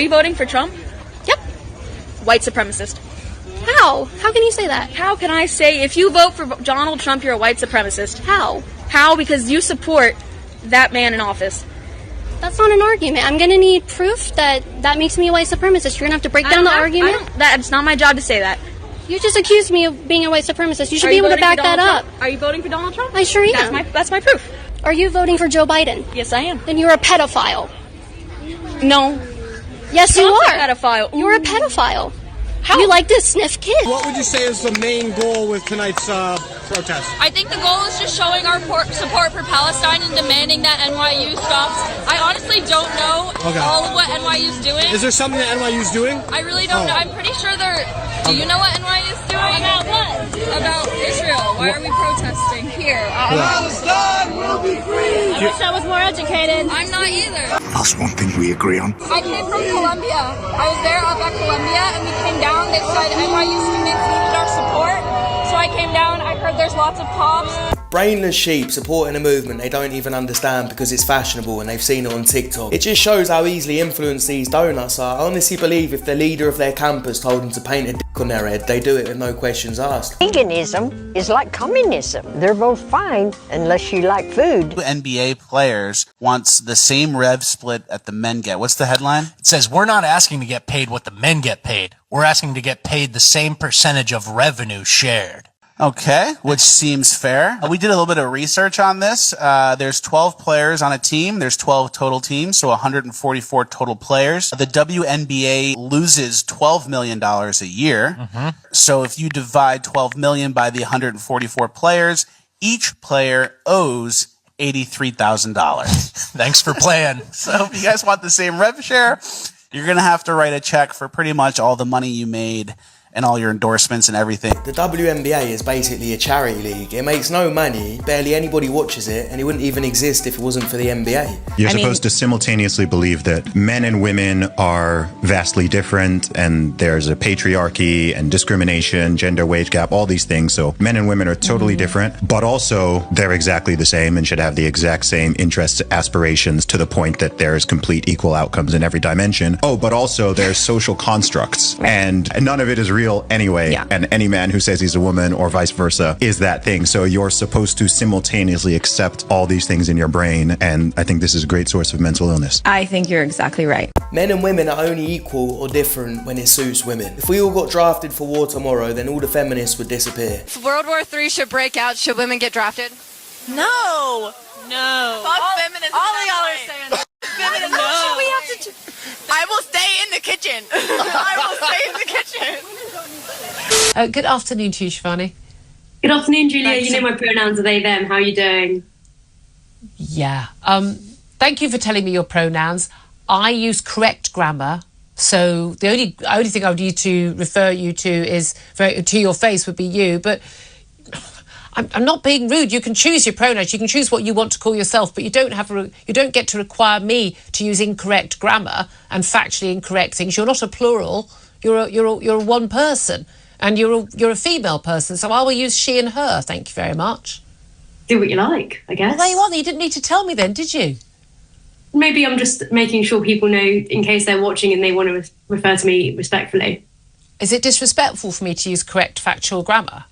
Are you voting for Trump? Yep. White supremacist. How? How can you say that? How can I say if you vote for Donald Trump, you're a white supremacist? How? How? Because you support that man in office. That's not an argument. I'm going to need proof that makes me a white supremacist. You're going to have to break down the argument? That's not my job to say that. You just accused me of being a white supremacist. You should be able to back that up. Are you voting for Donald Trump? I sure am. That's my proof. Are you voting for Joe Biden? Yes, I am. Then you're a pedophile. No. Yes, you Trump's are. a pedophile. You're a pedophile. How? You like to sniff kids. What would you say is the main goal with tonight's protest? I think the goal is just showing our support for Palestine and demanding that NYU stops. I honestly don't know all of what NYU's doing. Is there something that NYU's doing? I really don't know. I'm pretty sure they're... Do you know what NYU's doing? About what? About Israel. Why are we protesting here? Palestine will be free! I wish I was more educated. I'm not either. That's one thing we agree on. I came from Columbia. I was there up at Columbia, and we came down. They said NYU students needed our support, so I came down. I heard there's lots of cops. Brainless sheep supporting a movement they don't even understand because it's fashionable and they've seen it on TikTok. It just shows how easily influenced these donuts are. I honestly believe if the leader of their campus told them to paint a dick on their head, they do it with no questions asked. Veganism is like communism. They're both fine unless you like food. NBA players wants the same rev split that the men get. What's the headline? It says, we're not asking to get paid what the men get paid. We're asking to get paid the same percentage of revenue shared. Okay, which seems fair. We did a little bit of research on this. There's 12 players on a team. There's 12 total teams, so 144 total players. The WNBA loses $12 million a year. So if you divide 12 million by the 144 players, each player owes $83,000. Thanks for playing. So if you guys want the same rev share, you're going to have to write a check for pretty much all the money you made and all your endorsements and everything. The WNBA is basically a charity league. It makes no money, barely anybody watches it, and it wouldn't even exist if it wasn't for the NBA. You're supposed to simultaneously believe that men and women are vastly different, and there's a patriarchy and discrimination, gender wage gap, all these things. So men and women are totally different, but also they're exactly the same and should have the exact same interests, aspirations, to the point that there's complete equal outcomes in every dimension. Oh, but also there's social constructs, and none of it is real anyway, and any man who says he's a woman or vice versa is that thing. So you're supposed to simultaneously accept all these things in your brain, and I think this is a great source of mental illness. I think you're exactly right. Men and women are only equal or different when it suits women. If we all got drafted for war tomorrow, then all the feminists would disappear. If World War III should break out, should women get drafted? No. Fuck feminism. All y'all are saying feminism. No. We have to I will stay in the kitchen. I will stay in the kitchen. Good afternoon to you, Shivani. Good afternoon, Julia. You know my pronouns are they, them. How are you doing? Yeah. Thank you for telling me your pronouns. I use correct grammar, so the only thing I would need to refer you to is to your face would be you. But I'm not being rude. You can choose your pronouns. You can choose what you want to call yourself, but you don't get to require me to use incorrect grammar and factually incorrect things. You're not a plural. You're a one person, and you're a female person. So I will use she and her. Thank you very much. Do what you like, I guess. Well, there you are. You didn't need to tell me then, did you? Maybe I'm just making sure people know in case they're watching and they want to refer to me respectfully. Is it disrespectful for me to use correct factual grammar?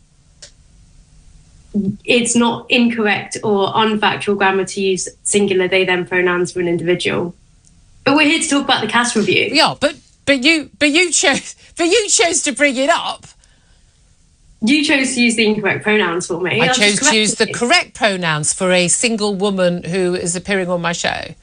It's not incorrect or unfactual grammar to use singular they them pronouns for an individual. But we're here to talk about the cast review. Yeah, but you chose to bring it up. You chose to use the incorrect pronouns for me. I chose to use the correct pronouns for a single woman who is appearing on my show.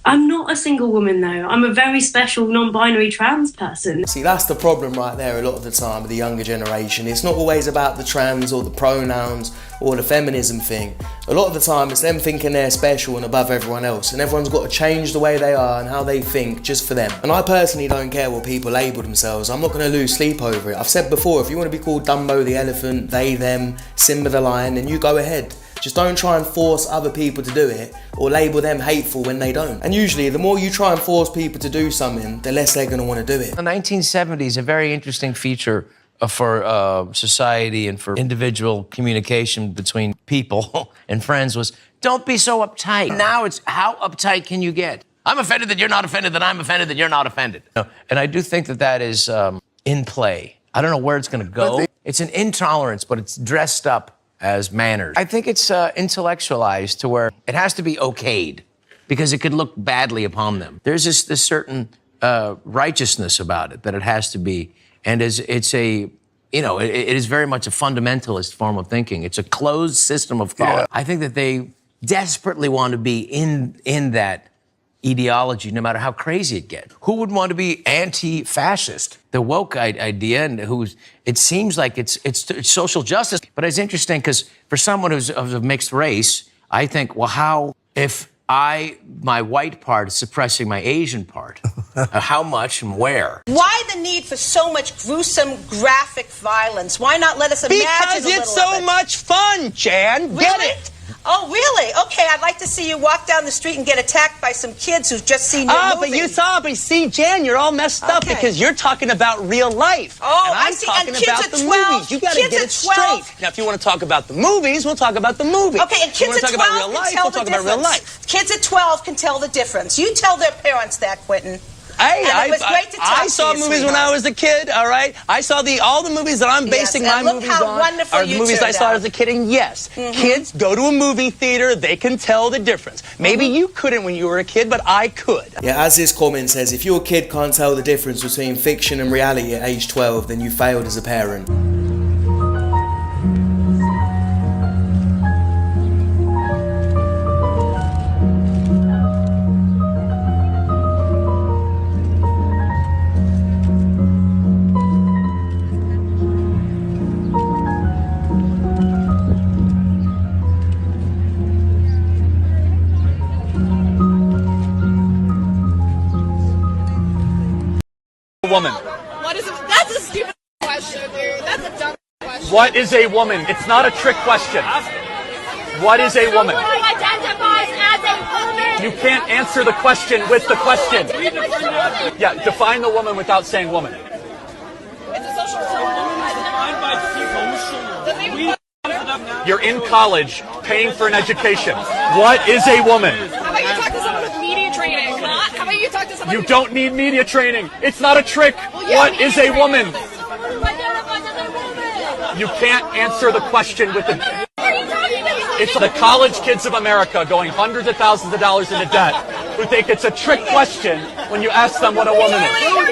I'm not a single woman, though. I'm a very special non-binary trans person. See, that's the problem right there a lot of the time with the younger generation. It's not always about the trans or the pronouns or the feminism thing. A lot of the time it's them thinking they're special and above everyone else, and everyone's got to change the way they are and how they think just for them. And I personally don't care what people label themselves. I'm not going to lose sleep over it. I've said before, if you want to be called Dumbo the elephant, they, them, Simba the lion, then you go ahead. Just don't try and force other people to do it or label them hateful when they don't. And usually, the more you try and force people to do something, the less they're going to want to do it. The 1970s, a very interesting feature for society and for individual communication between people and friends was, don't be so uptight. Now it's, how uptight can you get? I'm offended that you're not offended, that I'm offended that you're not offended. And I do think that that is in play. I don't know where it's going to go. It's an intolerance, but it's dressed up as manners. I think it's intellectualized to where it has to be okayed because it could look badly upon them. There's this certain righteousness about it that it has to be. And it's a, you know, it is very much a fundamentalist form of thinking. It's a closed system of thought. Yeah. I think that they desperately want to be in that ideology, no matter how crazy it gets. Who would want to be anti-fascist? The woke idea, and it seems like it's social justice. But it's interesting because for someone who's of a mixed race, I think, well, how if my white part is suppressing my Asian part, how much and where? Why the need for so much gruesome, graphic violence? Why not let us imagine because a little it's so of it? much fun, Jan. Really? Get it? Oh, really? Okay, I'd like to see you walk down the street and get attacked by some kids who've just seen your movie. But see, Jan, you're all messed up because you're talking about real life. Oh, and I'm I see. talking And kids about at the 12, movies. You got to kids get at it straight. Now, if you want to talk about the movies, we'll talk about the movies. Okay, and if you kids want to at talk 12 about real life, can tell we'll the talk difference. about real life. Kids at 12 can tell the difference. You tell their parents that, Quentin. Hey, it was great to talk I saw to you, movies when I was a kid, all right? I saw all the movies that I'm basing my movies on are the movies I saw as a kid. And yes, kids go to a movie theater, they can tell the difference. Maybe you couldn't when you were a kid, but I could. Yeah, as this comment says, if your kid can't tell the difference between fiction and reality at age 12, then you failed as a parent. Woman. That's a stupid question, dude. That's a dumb question. What is a woman? It's not a trick question. What is a woman? Who identifies as a woman? You can't answer the question with the question. Yeah, define the woman without saying woman. It's a social defined by You're in college, paying for an education. What is a woman? How about you talk to someone with media training? How about you talk to someone You don't need media training. It's not a trick. Well, yeah, what is a woman? identifies as a woman? You can't answer the question with the... What are you talking about? It's the college kids of America going hundreds of thousands of dollars into debt who think it's a trick question when you ask them what a woman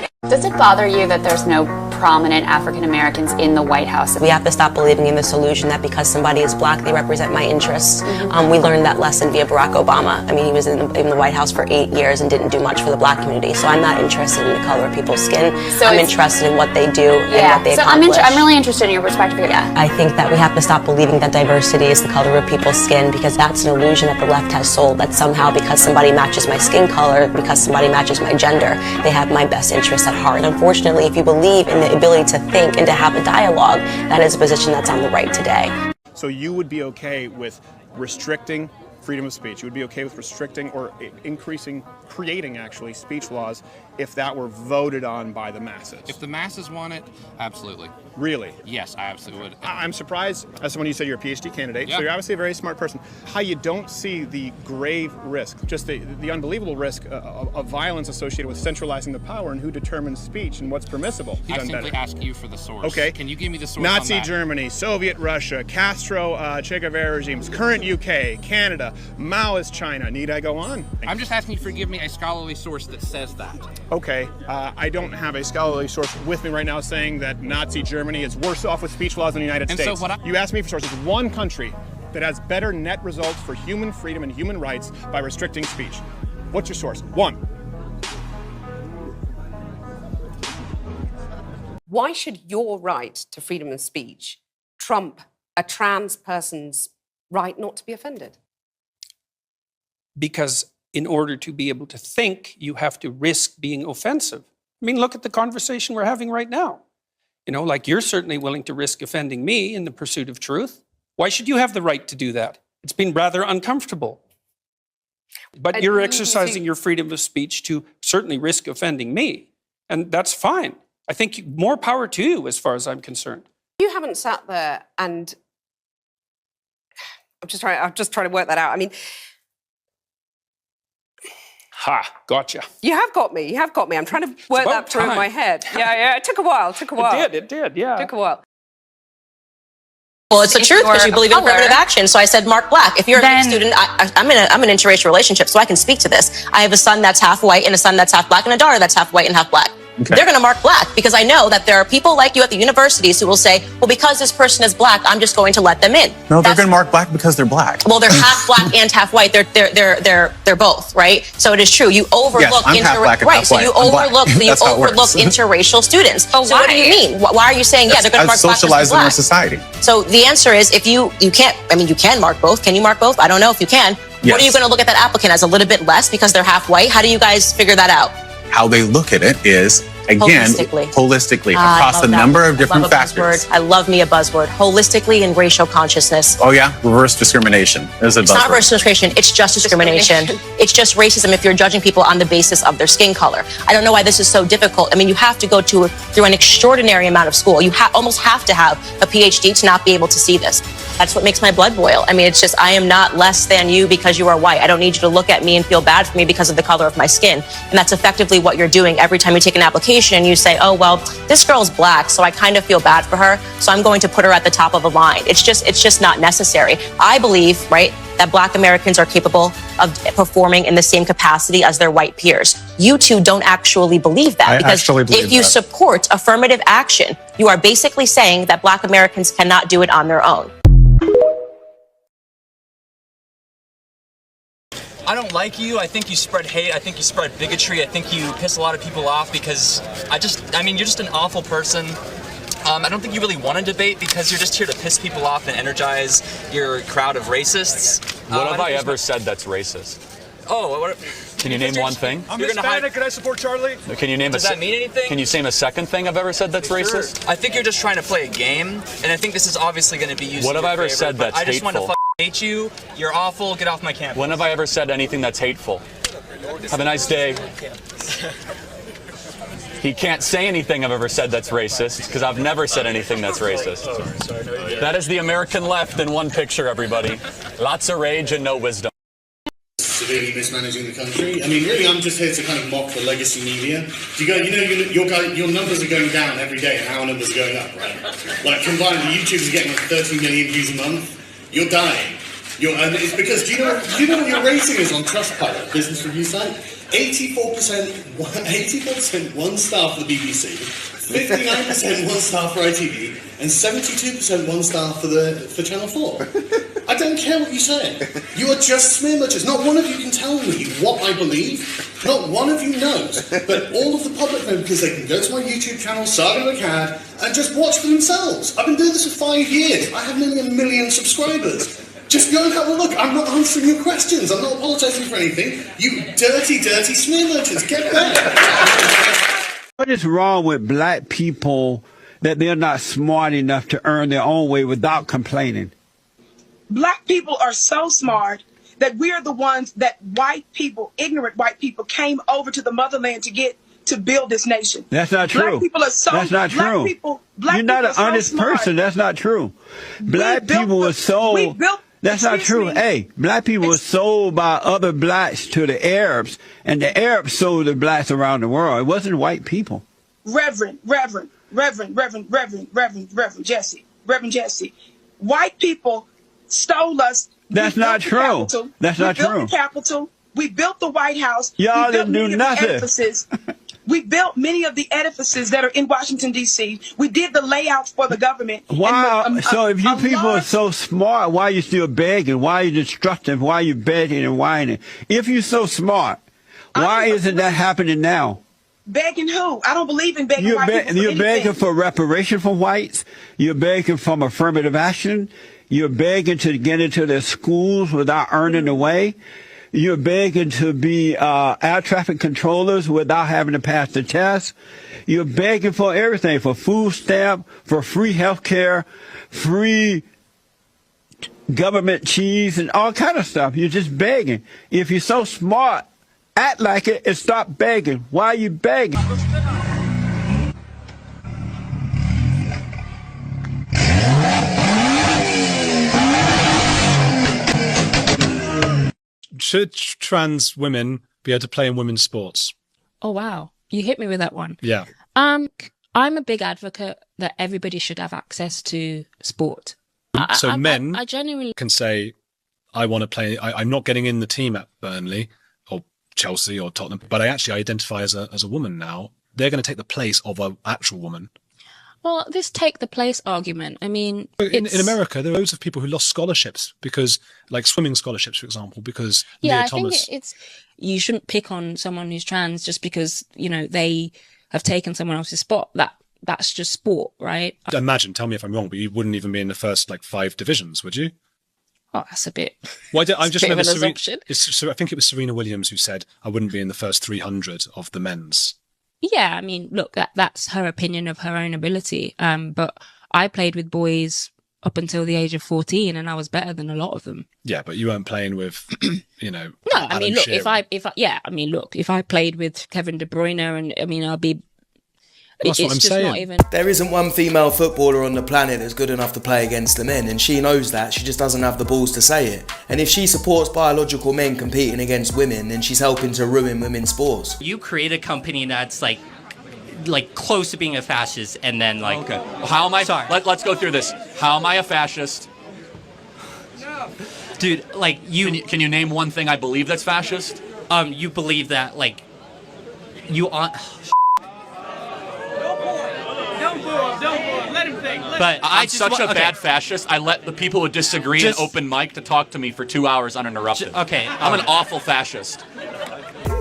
is. Does it bother you that there's no prominent African Americans in the White House? We have to stop believing in this illusion that because somebody is black, they represent my interests. We learned that lesson via Barack Obama. I mean, he was in the White House for 8 years and didn't do much for the black community. So I'm not interested in the color of people's skin. So I'm interested in what they do and what they accomplish. I'm really interested in your perspective here. Yeah, I think that we have to stop believing that diversity is the color of people's skin, because that's an illusion that the left has sold, that somehow because somebody matches my skin color, because somebody matches my gender, they have my best interests at heart. And unfortunately, if you believe in the ability to think and to have a dialogue, that is a position that's on the right today. So you would be okay with restricting freedom of speech? You would be okay with restricting or creating actually speech laws if that were voted on by the masses? If the masses want it, absolutely. Really? Yes, I absolutely would. I'm surprised, as someone, you said you're a PhD candidate, so you're obviously a very smart person, how you don't see the grave risk, just the unbelievable risk of violence associated with centralizing the power and who determines speech and what's permissible. I simply ask you for the source. Okay. Can you give me the source Nazi on that? Germany, Soviet Russia, Castro, Che Guevara regimes, current UK, Canada, Maoist China. Need I go on? I'm just asking you to give me a scholarly source that says that. Okay, I don't have a scholarly source with me right now saying that Nazi Germany is worse off with speech laws than the United States. So you asked me for sources. One country that has better net results for human freedom and human rights by restricting speech. What's your source? One. Why should your right to freedom of speech trump a trans person's right not to be offended? Because in order to be able to think, you have to risk being offensive. I mean, look at the conversation we're having right now. You know, like you're certainly willing to risk offending me in the pursuit of truth. Why should you have the right to do that? It's been rather uncomfortable. But you're exercising your freedom of speech to certainly risk offending me. And that's fine. I think more power to you as far as I'm concerned. You haven't sat there and I'm just trying to work that out. I mean, Ha, gotcha. You have got me. You have got me. I'm trying to work that through in my head. Yeah. It took a while. It did, yeah. It took a while. Well, it's the truth because you believe in affirmative action. So I said, Mark Black. If you're a good student, I'm in an interracial relationship, so I can speak to this. I have a son that's half white and a son that's half black and a daughter that's half white and half black. Okay. They're going to mark black because I know that there are people like you at the universities who will say, well, because this person is black, I'm just going to let them in. No, they're going to mark black because they're black. Well, they're half black and half white. They're both, right? So it is true. You overlook Yes, I'm half black and half so white. you I'm black. overlook That's how it works. interracial students. So what do you mean? Why are you saying they're going to mark black? Socialized in our society. So the answer is if you can't, you can mark both. Can you mark both? I don't know if you can. Yes. What are you going to look at that applicant as a little bit less because they're half white? How do you guys figure that out? How they look at it is, again, holistically across a number of different factors. I love me a buzzword. Holistically and racial consciousness. Oh yeah, reverse discrimination is a It's buzzword. not reverse discrimination. It's just discrimination. It's just racism if you're judging people on the basis of their skin color. I don't know why this is so difficult. You have to go through an extraordinary amount of school. You almost have to have a PhD to not be able to see this. That's what makes my blood boil. It's just, I am not less than you because you are white. I don't need you to look at me and feel bad for me because of the color of my skin. And that's effectively what you're doing every time you take an application and you say, oh, well, this girl's black, so I kind of feel bad for her, so I'm going to put her at the top of a line. It's just not necessary. I believe, right, that black Americans are capable of performing in the same capacity as their white peers. You two don't actually believe that. Because if you support affirmative action, you are basically saying that black Americans cannot do it on their own. I don't like you. I think you spread hate. I think you spread bigotry. I think you piss a lot of people off because you're just an awful person. I don't think you really want to debate because you're just here to piss people off and energize your crowd of racists. What have I ever said that's racist? Oh, what? Can you name one thing? I'm Hispanic. Can I support Charlie? Can you name Does that mean anything? Can you name a second thing I've ever said that's racist? I think you're just trying to play a game, and I think this is obviously going to be used. What in have I your ever favor, said that's I just want to hateful? hate you. You're awful. Get off my campus. When have I ever said anything that's hateful? Have a nice day. He can't say anything I've ever said that's racist because I've never said anything that's racist. That is the American left in one picture, everybody. Lots of rage and no wisdom. Severely mismanaging the country. Really, I'm just here to kind of mock the legacy media. Your numbers are going down every day, and our numbers are going up, right? Like combined, the YouTubers are getting 30 million views a month. You're dying. And it's because do you know what your rating is on Trustpilot, business review site? 84% 1 star for the BBC, 59% 1 star for ITV, and 72% 1 star for Channel 4. I don't care what you say. You are just smear merchants. Not one of you can tell me what I believe. Not one of you knows. But all of the public know because they can go to my YouTube channel, Saga McCad, and just watch for themselves. I've been doing this for 5 years. I have nearly 1 million subscribers. Just go and have a look. I'm not answering your questions. I'm not apologising for anything. You dirty, dirty smear merchants. Get back. What is wrong with black people that they're not smart enough to earn their own way without complaining? Black people are so smart that we are the ones that ignorant white people, came over to the motherland to build this nation. That's not true. Black people are so. That's not true. You're not an honest person. That's not true. Black people were sold. That's not true. Hey, black people were sold by other blacks to the Arabs, and the Arabs sold the blacks around the world. It wasn't white people. Reverend Jesse. White people stole us. That's not true. That's not true. We built the Capitol. We built the White House. Y'all didn't do nothing. We built many of the edifices that are in Washington, D.C. We did the layouts for the government. Why? So if you people are so smart, why are you still begging? Why are you destructive? Why are you begging and whining? If you're so smart, why isn't that happening now? Begging who? I don't believe in begging white people for You're anything. begging for reparation for whites. You're begging for affirmative action. You're begging to get into their schools without earning the way. You're begging to be air traffic controllers without having to pass the test. You're begging for everything, for food stamp, for free health care, free government cheese, and all kind of stuff. You're just begging. If you're so smart, act like it and stop begging. Why are you begging? Should trans women be able to play in women's sports? Oh, wow. You hit me with that one. Yeah. I'm a big advocate that everybody should have access to sport. So men I genuinely can say, I want to play, I'm not getting in the team at Burnley or Chelsea or Tottenham, but I actually identify as a woman now. They're going to take the place of an actual woman. Well, this take the place argument, I mean... In America, there are loads of people who lost scholarships because, like swimming scholarships, for example, because Leah Thomas... think it's... You shouldn't pick on someone who's trans just because, you know, they have taken someone else's spot. That's just sport, right? Imagine, tell me if I'm wrong, but you wouldn't even be in the first, 5 divisions, would you? Oh, that's a bit... I just remember... I think it was Serena Williams who said, I wouldn't be in the first 300 of the men's. Yeah, I mean, look, that's her opinion of her own ability. But I played with boys up until the age of 14, and I was better than a lot of them. Yeah, but you weren't playing with, No, I mean, look, if I played with Kevin De Bruyne, and I mean, I'll be. That's what I'm saying. Not even... There isn't one female footballer on the planet that's good enough to play against the men, and she knows that. She just doesn't have the balls to say it. And if she supports biological men competing against women, then she's helping to ruin women's sports. You create a company that's like close to being a fascist, and then Okay. Well, how am I? Sorry. Let's go through this. How am I a fascist? Dude, you... Can you name one thing I believe that's fascist? You believe that, you on... Let him think. But I'm such a bad fascist. I let the people who disagree in open mic to talk to me for 2 hours uninterrupted. Okay. I'm an awful fascist.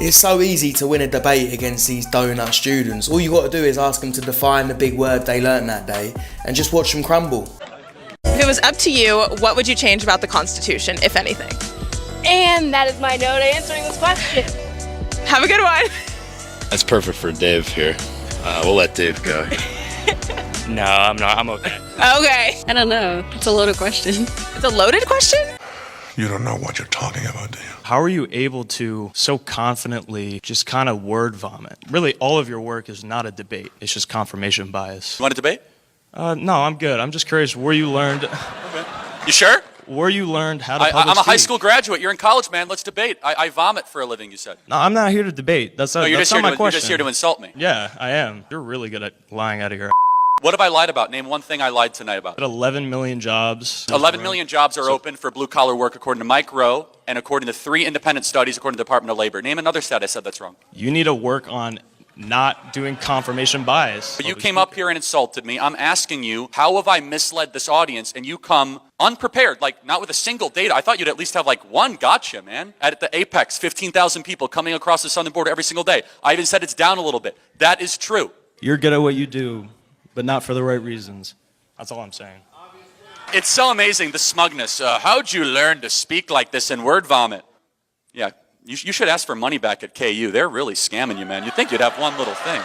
It's so easy to win a debate against these donut students. All you got to do is ask them to define the big word they learned that day and just watch them crumble. If it was up to you, what would you change about the Constitution, if anything? And that is my no to answering this question. Have a good one. That's perfect for Dave here. We'll let Dave go. No, I'm not. I'm okay. Okay. I don't know. It's a loaded question. It's a loaded question? You don't know what you're talking about, do you? How are you able to so confidently just kind of word vomit? Really, all of your work is not a debate. It's just confirmation bias. You want to debate? No, I'm good. I'm just curious where you learned... Okay. You sure? Where you learned how to public I'm a high speak. school graduate. You're in college, man. Let's debate. I vomit for a living, you said. No, I'm not here to debate. That's not, you're that's just not here my question. You're just here to insult me. Yeah, I am. You're really good at lying out of your... What have I lied about? Name one thing I lied tonight about. 11 million jobs. 11 million jobs are open for blue-collar work according to Mike Rowe and according to 3 independent studies according to the Department of Labor. Name another stat I said that's wrong. You need to work on not doing confirmation bias. But you came up here and insulted me. I'm asking you, how have I misled this audience? And you come unprepared, not with a single data. I thought you'd at least have one gotcha, man. At the apex, 15,000 people coming across the southern border every single day. I even said it's down a little bit. That is true. You're good at what you do, but not for the right reasons. That's all I'm saying. It's so amazing, the smugness. How'd you learn to speak like this in word vomit? Yeah, you should ask for money back at KU. They're really scamming you, man. You'd think you'd have one little thing.